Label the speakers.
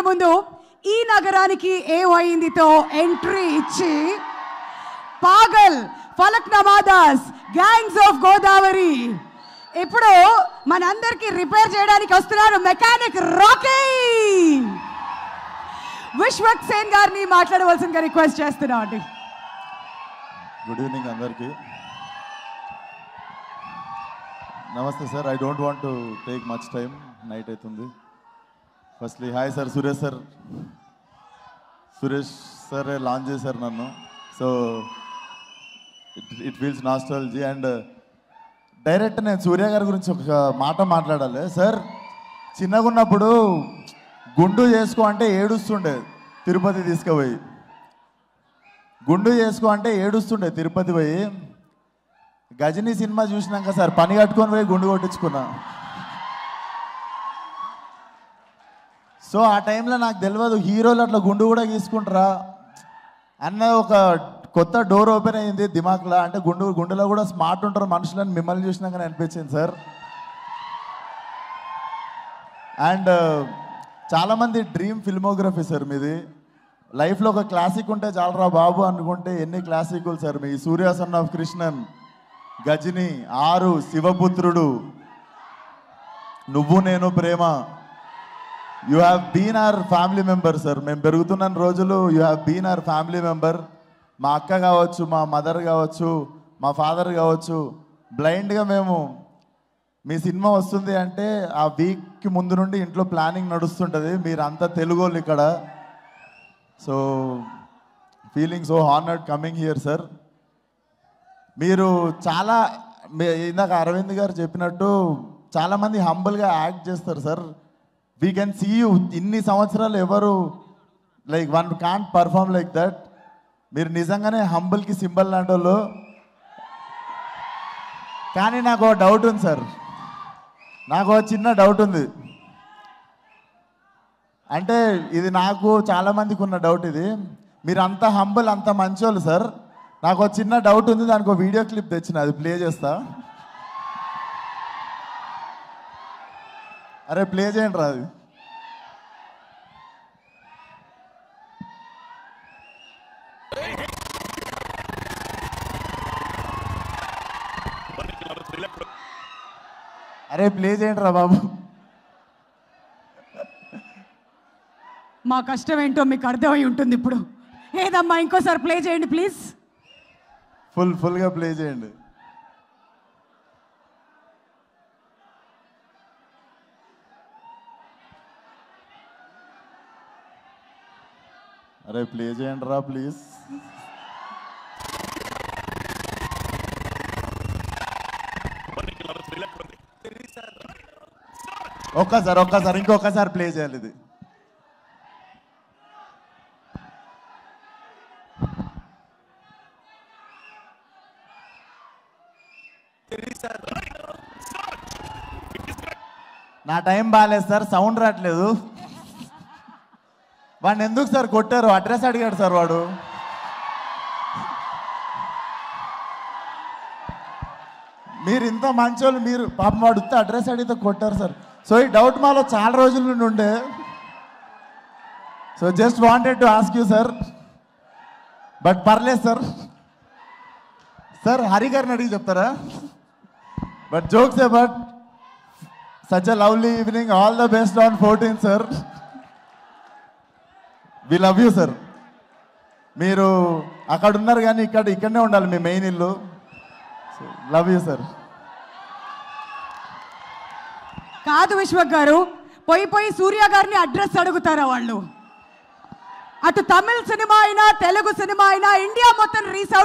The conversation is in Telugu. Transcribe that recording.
Speaker 1: ముందు ఈ నగరానికి ఏమైందితో ఎంట్రీ ఇచ్చి పాగల్, ఫలక్నామా దాస్, గ్యాంగ్స్ ఆఫ్ గోదావరి ఇప్పుడు మనందరికి రిపేర్ చేయడానికి వస్తున్నారు మెకానిక్ రాకీ. విశ్వక్ సేన్ గారిని మాట్లాడవలసిందిగా రిక్వెస్ట్ చేస్తున్నాం అండి.
Speaker 2: గుడ్ ఈవినింగ్ అందరికీ. నమస్తే sir. I don't want to take much time, night అవుతుంది. Firstly hi sir. Suresh sir launch చేశారు నన్ను. So it feels nostalgia. And direct నేను సూర్య గారి గురించి ఒక మాట మాట్లాడాలి సార్. చిన్నగా ఉన్నప్పుడు గుండు చేసుకో అంటే ఏడుస్తుండే తిరుపతి తీసుకుపోయి. గుండు చేసుకో అంటే ఏడుస్తుండే తిరుపతి పోయి. గజనీ సినిమా చూసినాక సార్ పని కట్టుకొని పోయి గుండు కొట్టించుకున్నా. సో ఆ టైంలో నాకు తెలియదు హీరోలు అట్లా గుండు కూడా గీసుకుంటారా అన్న ఒక కొత్త డోర్ ఓపెన్ అయ్యింది దిమాక్లో. అంటే గుండెలో కూడా స్మార్ట్ ఉంటారు మనుషులని మిమ్మల్ని చూసినాకనే అనిపించింది సార్. అండ్ చాలామంది డ్రీమ్ ఫిల్మోగ్రఫీ సార్ మీది. లైఫ్లో ఒక క్లాసిక్ ఉంటే చాలరా బాబు అనుకుంటే ఎన్ని క్లాసిక్లు సార్ మీ. Surya son of Krishnan, Ghajini, 6, Sivaputrudu, Nuvvu Nenu Prema. You have been our family member sir. మేము పెరుగుతున్న రోజులు you have been our family member. మా అక్క కావచ్చు, మా మదర్ కావచ్చు, మా ఫాదర్ కావచ్చు, బ్లైండ్గా మేము మీ సినిమా వస్తుంది అంటే ఆ వీక్కి ముందు నుండి ఇంట్లో ప్లానింగ్ నడుస్తుంటుంది. మీరు అంతా తెలుగోళ్ళు ఇక్కడ. So feeling so honoured coming here sir. మీరు చాలా ఇందాక అరవింద్ గారు చెప్పినట్టు చాలామంది హంబుల్గా యాక్ట్ చేస్తారు sir. We can see you. ఇన్ని సంవత్సరాలు ఎవరు like one can't perform like that. మీరు నిజంగానే హంబుల్కి సింబల్ లాంటి వాళ్ళు. కానీ నాకు ఒక డౌట్ ఉంది సార్. నాకు ఒక చిన్న డౌట్ ఉంది. అంటే ఇది నాకు చాలామందికి ఉన్న డౌట్. ఇది మీరు అంత హంబుల్, అంత మంచోళ్ళు సార్. నాకు ఒక చిన్న డౌట్ ఉంది. దానికి ఒక వీడియో క్లిప్ తెచ్చిన, అది ప్లే చేస్తా. అరే ప్లే చేయండి రా అది. అరే ప్లే చేయండి రా బాబు.
Speaker 1: మా కష్టం ఏంటో మీకు అర్థమై ఉంటుంది ఇప్పుడు. ఏదమ్మా ఇంకోసారి ప్లే చేయండి ప్లీజ్.
Speaker 2: ఫుల్గా ప్లే చేయండి. అరే ప్లే చేయండి రా ప్లీజ్. ఒక్కసారి ఇంకొకసారి ప్లే చేయాలి ఇది. నా టైం బాగాలేదు సార్, సౌండ్ రావట్లేదు. వాడిని ఎందుకు సార్ కొట్టారు? అడ్రస్ అడిగాడు సార్ వాడు. మీరు ఇంత మంచోళ్ళు, మీరు పాపం వాడు అడ్రస్ అడిగితే కొట్టారు సార్. సో ఈ డౌట్ మాలో చాలా రోజుల నుండి ఉండే. So just wanted to ask you sir. But పర్లేదు సార్. సార్ హరి గారిని అడిగి చెప్తారా? But jokes about such a lovely evening. All the best on 14th sir. We love you sir. మీరు అక్కడ ఉన్నారు కానీ ఇక్కడనే ఉండాలి మీ మెయిన్ ఇల్లు. Love you sir.
Speaker 1: కాదు విశ్వక్ గారు, పోయి సూర్య గారిని అడ్రస్ అడుగుతారా వాళ్ళు? అటు తమిళ సినిమా అయినా తెలుగు సినిమా అయినా ఇండియా మొత్తం రీసౌండ్